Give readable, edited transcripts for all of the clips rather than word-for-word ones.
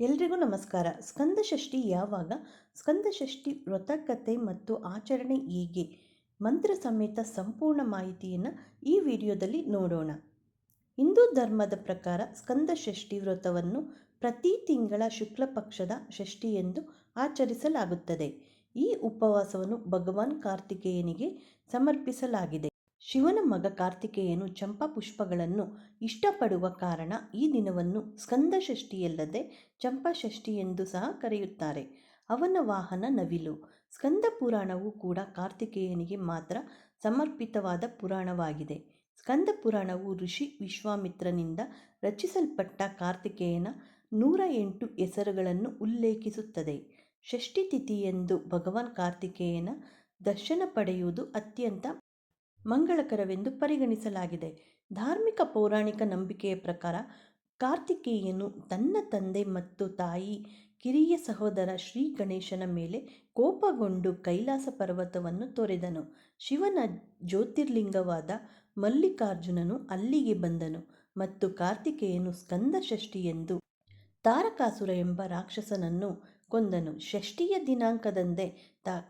ಎಲ್ರಿಗೂ ನಮಸ್ಕಾರ. ಸ್ಕಂದಷಷ್ಠಿ ಯಾವಾಗ, ಸ್ಕಂದಷಷ್ಠಿ ವ್ರತಕಥೆ ಮತ್ತು ಆಚರಣೆ ಹೀಗೆ ಮಂತ್ರ ಸಮೇತ ಸಂಪೂರ್ಣ ಮಾಹಿತಿಯನ್ನು ಈ ವಿಡಿಯೋದಲ್ಲಿ ನೋಡೋಣ. ಹಿಂದೂ ಧರ್ಮದ ಪ್ರಕಾರ ಸ್ಕಂದಷಷ್ಠಿ ವ್ರತವನ್ನು ಪ್ರತಿ ತಿಂಗಳ ಶುಕ್ಲ ಪಕ್ಷದ ಷಷ್ಠಿಯೆಂದು ಆಚರಿಸಲಾಗುತ್ತದೆ. ಈ ಉಪವಾಸವನ್ನು ಭಗವಾನ್ ಕಾರ್ತಿಕೇಯನಿಗೆ ಸಮರ್ಪಿಸಲಾಗಿದೆ. ಶಿವನ ಮಗ ಕಾರ್ತಿಕೇಯನು ಚಂಪಾ ಪುಷ್ಪಗಳನ್ನು ಇಷ್ಟಪಡುವ ಕಾರಣ ಈ ದಿನವನ್ನು ಸ್ಕಂದಷಷ್ಠಿಯಲ್ಲದೆ ಚಂಪಾಷಷ್ಠಿ ಎಂದು ಸಹ ಕರೆಯುತ್ತಾರೆ. ಅವನ ವಾಹನ ನವಿಲು. ಸ್ಕಂದ ಪುರಾಣವು ಕೂಡ ಕಾರ್ತಿಕೇಯನಿಗೆ ಮಾತ್ರ ಸಮರ್ಪಿತವಾದ ಪುರಾಣವಾಗಿದೆ. ಸ್ಕಂದ ಪುರಾಣವು ಋಷಿ ವಿಶ್ವಾಮಿತ್ರನಿಂದ ರಚಿಸಲ್ಪಟ್ಟ ಕಾರ್ತಿಕೇಯನ 108 ಹೆಸರುಗಳನ್ನು ಉಲ್ಲೇಖಿಸುತ್ತದೆ. ಷಷ್ಠಿ ತಿಥಿಯಂದು ಭಗವಾನ್ ಕಾರ್ತಿಕೇಯನ ದರ್ಶನ ಪಡೆಯುವುದು ಅತ್ಯಂತ ಮಂಗಳಕರವೆಂದು ಪರಿಗಣಿಸಲಾಗಿದೆ. ಧಾರ್ಮಿಕ ಪೌರಾಣಿಕ ನಂಬಿಕೆಯ ಪ್ರಕಾರ ಕಾರ್ತಿಕೇಯನು ತನ್ನ ತಂದೆ ಮತ್ತು ತಾಯಿ ಕಿರಿಯ ಸಹೋದರ ಶ್ರೀ ಗಣೇಶನ ಮೇಲೆ ಕೋಪಗೊಂಡು ಕೈಲಾಸ ಪರ್ವತವನ್ನು ತೊರೆದನು. ಶಿವನ ಜ್ಯೋತಿರ್ಲಿಂಗವಾದ ಮಲ್ಲಿಕಾರ್ಜುನನು ಅಲ್ಲಿಗೆ ಬಂದನು ಮತ್ತು ಕಾರ್ತಿಕೇಯನು ಸ್ಕಂದ ಷಷ್ಠಿಯೆಂದು ತಾರಕಾಸುರ ಎಂಬ ರಾಕ್ಷಸನನ್ನು ಕೊಂದನು. ಷಷ್ಠಿಯ ದಿನಾಂಕದಂದೇ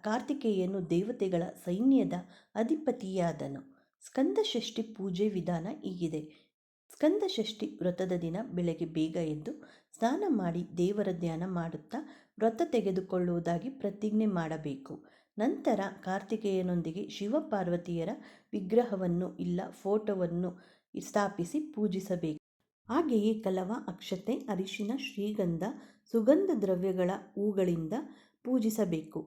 ಕಾರ್ತಿಕೇಯನು ದೇವತೆಗಳ ಸೈನ್ಯದ ಅಧಿಪತಿಯಾದನು. ಸ್ಕಂದ ಷಷ್ಠಿ ಪೂಜೆ ವಿಧಾನ ಹೀಗಿದೆ. ಸ್ಕಂದ ಷಷ್ಠಿ ವ್ರತದ ದಿನ ಬೆಳಗ್ಗೆ ಬೇಗ ಎದ್ದು ಸ್ನಾನ ಮಾಡಿ ದೇವರ ಧ್ಯಾನ ಮಾಡುತ್ತಾ ವ್ರತ ತೆಗೆದುಕೊಳ್ಳುವುದಾಗಿ ಪ್ರತಿಜ್ಞೆ ಮಾಡಬೇಕು. ನಂತರ ಕಾರ್ತಿಕೇಯನೊಂದಿಗೆ ಶಿವಪಾರ್ವತಿಯರ ವಿಗ್ರಹವನ್ನು ಇಲ್ಲ ಫೋಟೋವನ್ನು ಸ್ಥಾಪಿಸಿ ಪೂಜಿಸಬೇಕು. ಹಾಗೆಯೇ ಕಲವ, ಅಕ್ಷತೆ, ಅರಿಶಿನ, ಶ್ರೀಗಂಧ, ಸುಗಂಧ ದ್ರವ್ಯಗಳ ಹೂಗಳಿಂದ ಪೂಜಿಸಬೇಕು.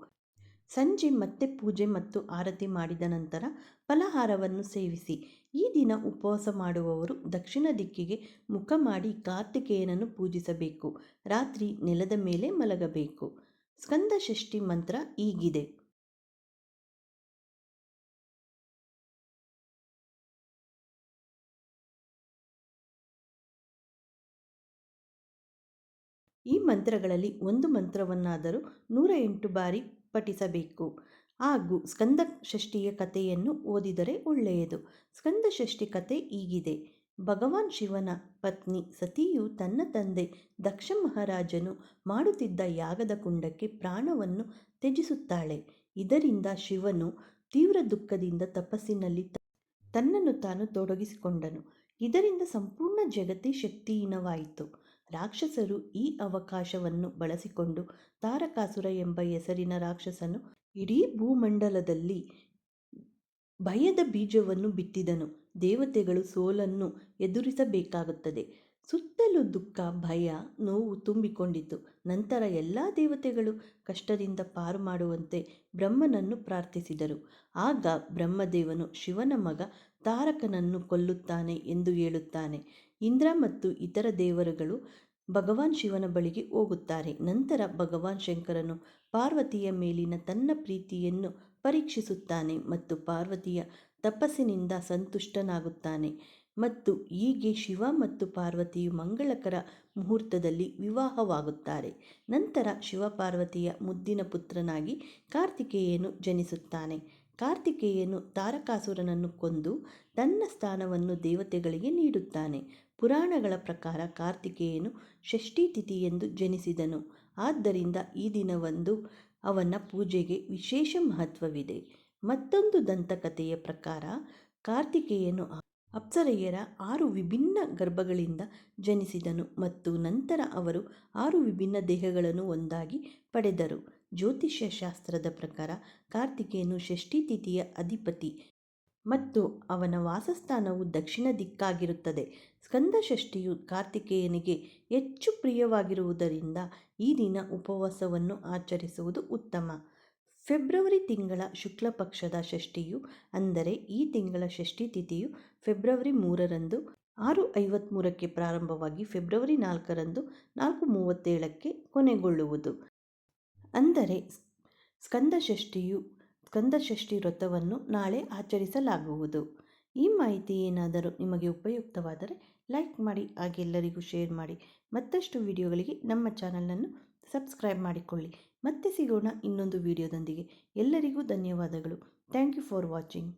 ಸಂಜೆ ಮತ್ತೆ ಪೂಜೆ ಮತ್ತು ಆರತಿ ಮಾಡಿದ ನಂತರ ಫಲಹಾರವನ್ನು ಸೇವಿಸಿ. ಈ ದಿನ ಉಪವಾಸ ಮಾಡುವವರು ದಕ್ಷಿಣ ದಿಕ್ಕಿಗೆ ಮುಖ ಮಾಡಿ ಕಾರ್ತಿಕೇಯನನ್ನು ಪೂಜಿಸಬೇಕು. ರಾತ್ರಿ ನೆಲದ ಮೇಲೆ ಮಲಗಬೇಕು. ಸ್ಕಂದ ಷಷ್ಠಿ ಮಂತ್ರ ಹೀಗಿದೆ. ಈ ಮಂತ್ರಗಳಲ್ಲಿ ಒಂದು ಮಂತ್ರವನ್ನಾದರೂ 108 ಬಾರಿ ಪಠಿಸಬೇಕು. ಹಾಗೂ ಸ್ಕಂದ ಷಷ್ಠಿಯ ಕಥೆಯನ್ನು ಓದಿದರೆ ಒಳ್ಳೆಯದು. ಸ್ಕಂದ ಷಷ್ಠಿ ಕಥೆ ಹೀಗಿದೆ. ಭಗವಾನ್ ಶಿವನ ಪತ್ನಿ ಸತಿಯು ತನ್ನ ತಂದೆ ದಕ್ಷ ಮಹಾರಾಜನು ಮಾಡುತ್ತಿದ್ದ ಯಾಗದ ಕುಂಡಕ್ಕೆ ಪ್ರಾಣವನ್ನು ತ್ಯಜಿಸುತ್ತಾಳೆ. ಇದರಿಂದ ಶಿವನು ತೀವ್ರ ದುಃಖದಿಂದ ತಪಸ್ಸಿನಲ್ಲಿ ತನ್ನನ್ನು ತಾನು ತೊಡಗಿಸಿಕೊಂಡನು. ಇದರಿಂದ ಸಂಪೂರ್ಣ ಜಗತ್ತೇ ಶಕ್ತಿಹೀನವಾಯಿತು. ರಾಕ್ಷಸರು ಈ ಅವಕಾಶವನ್ನು ಬಳಸಿಕೊಂಡು ತಾರಕಾಸುರ ಎಂಬ ಹೆಸರಿನ ರಾಕ್ಷಸನು ಇಡೀ ಭೂಮಂಡಲದಲ್ಲಿ ಭಯದ ಬೀಜವನ್ನು ಬಿತ್ತಿದನು. ದೇವತೆಗಳು ಸೋಲನ್ನು ಎದುರಿಸಬೇಕಾಗುತ್ತದೆ. ಸುತ್ತಲೂ ದುಃಖ, ಭಯ, ನೋವು ತುಂಬಿಕೊಂಡಿತು. ನಂತರ ಎಲ್ಲ ದೇವತೆಗಳು ಕಷ್ಟದಿಂದ ಪಾರು ಮಾಡುವಂತೆ ಬ್ರಹ್ಮನನ್ನು ಪ್ರಾರ್ಥಿಸಿದರು. ಆಗ ಬ್ರಹ್ಮದೇವನು ಶಿವನ ಮಗ ತಾರಕನನ್ನು ಕೊಲ್ಲುತ್ತಾನೆ ಎಂದು ಹೇಳುತ್ತಾನೆ. ಇಂದ್ರ ಮತ್ತು ಇತರ ದೇವರುಗಳು ಭಗವಾನ್ ಶಿವನ ಬಳಿಗೆ ಹೋಗುತ್ತಾರೆ. ನಂತರ ಭಗವಾನ್ ಶಂಕರನು ಪಾರ್ವತಿಯ ಮೇಲಿನ ತನ್ನ ಪ್ರೀತಿಯನ್ನು ಪರೀಕ್ಷಿಸುತ್ತಾನೆ ಮತ್ತು ಪಾರ್ವತಿಯ ತಪಸ್ಸಿನಿಂದ ಸಂತುಷ್ಟನಾಗುತ್ತಾನೆ ಮತ್ತು ಹೀಗೆ ಶಿವ ಮತ್ತು ಪಾರ್ವತಿಯು ಮಂಗಳಕರ ಮುಹೂರ್ತದಲ್ಲಿ ವಿವಾಹವಾಗುತ್ತಾರೆ. ನಂತರ ಶಿವಪಾರ್ವತಿಯ ಮುದ್ದಿನ ಪುತ್ರನಾಗಿ ಕಾರ್ತಿಕೇಯನು ಜನಿಸುತ್ತಾನೆ. ಕಾರ್ತಿಕೇಯನು ತಾರಕಾಸುರನನ್ನು ಕೊಂದು ತನ್ನ ಸ್ಥಾನವನ್ನು ದೇವತೆಗಳಿಗೆ ನೀಡುತ್ತಾನೆ. ಪುರಾಣಗಳ ಪ್ರಕಾರ ಕಾರ್ತಿಕೇಯನು ಷಷ್ಠಿ ತಿಥಿಯೆಂದು ಜನಿಸಿದನು. ಆದ್ದರಿಂದ ಈ ದಿನವಂದು ಅವನ ಪೂಜೆಗೆ ವಿಶೇಷ ಮಹತ್ವವಿದೆ. ಮತ್ತೊಂದು ದಂತಕಥೆಯ ಪ್ರಕಾರ ಕಾರ್ತಿಕೇಯನು ಅಪ್ಸರೆಯರ 6 ವಿಭಿನ್ನ ಗರ್ಭಗಳಿಂದ ಜನಿಸಿದನು ಮತ್ತು ನಂತರ ಅವರು 6 ವಿಭಿನ್ನ ದೇಹಗಳನ್ನು ಒಂದಾಗಿ ಪಡೆದರು. ಜ್ಯೋತಿಷ್ಯ ಶಾಸ್ತ್ರದ ಪ್ರಕಾರ ಕಾರ್ತಿಕೇಯನು ಷಷ್ಠಿ ತಿಥಿಯ ಅಧಿಪತಿ ಮತ್ತು ಅವನ ವಾಸಸ್ಥಾನವು ದಕ್ಷಿಣ ದಿಕ್ಕಾಗಿರುತ್ತದೆ. ಸ್ಕಂದ ಷಷ್ಠಿಯು ಕಾರ್ತಿಕೇಯನಿಗೆ ಹೆಚ್ಚು ಪ್ರಿಯವಾಗಿರುವುದರಿಂದ ಈ ದಿನ ಉಪವಾಸವನ್ನು ಆಚರಿಸುವುದು ಉತ್ತಮ. ಫೆಬ್ರವರಿ ತಿಂಗಳ ಶುಕ್ಲ ಪಕ್ಷದ ಷಷ್ಠಿಯು ಅಂದರೆ ಈ ತಿಂಗಳ ಷಷ್ಠಿ ತಿಥಿಯು ಫೆಬ್ರವರಿ 3ರಂದು 6:53ಕ್ಕೆ ಪ್ರಾರಂಭವಾಗಿ ಫೆಬ್ರವರಿ 4ರಂದು 4:37ಕ್ಕೆ ಕೊನೆಗೊಳ್ಳುವುದು. ಅಂದರೆ ಸ್ಕಂದ ಷಷ್ಠಿ ವ್ರತವನ್ನು ನಾಳೆ ಆಚರಿಸಲಾಗುವುದು. ಈ ಮಾಹಿತಿ ಏನಾದರೂ ನಿಮಗೆ ಉಪಯುಕ್ತವಾದರೆ ಲೈಕ್ ಮಾಡಿ, ಹಾಗೆ ಎಲ್ಲರಿಗೂ ಶೇರ್ ಮಾಡಿ. ಮತ್ತಷ್ಟು ವಿಡಿಯೋಗಳಿಗೆ ನಮ್ಮ ಚಾನಲನ್ನು ಸಬ್ಸ್ಕ್ರೈಬ್ ಮಾಡಿಕೊಳ್ಳಿ. ಮತ್ತೆ ಸಿಗೋಣ ಇನ್ನೊಂದು ವಿಡಿಯೋದೊಂದಿಗೆ. ಎಲ್ಲರಿಗೂ ಧನ್ಯವಾದಗಳು. Thank you for watching.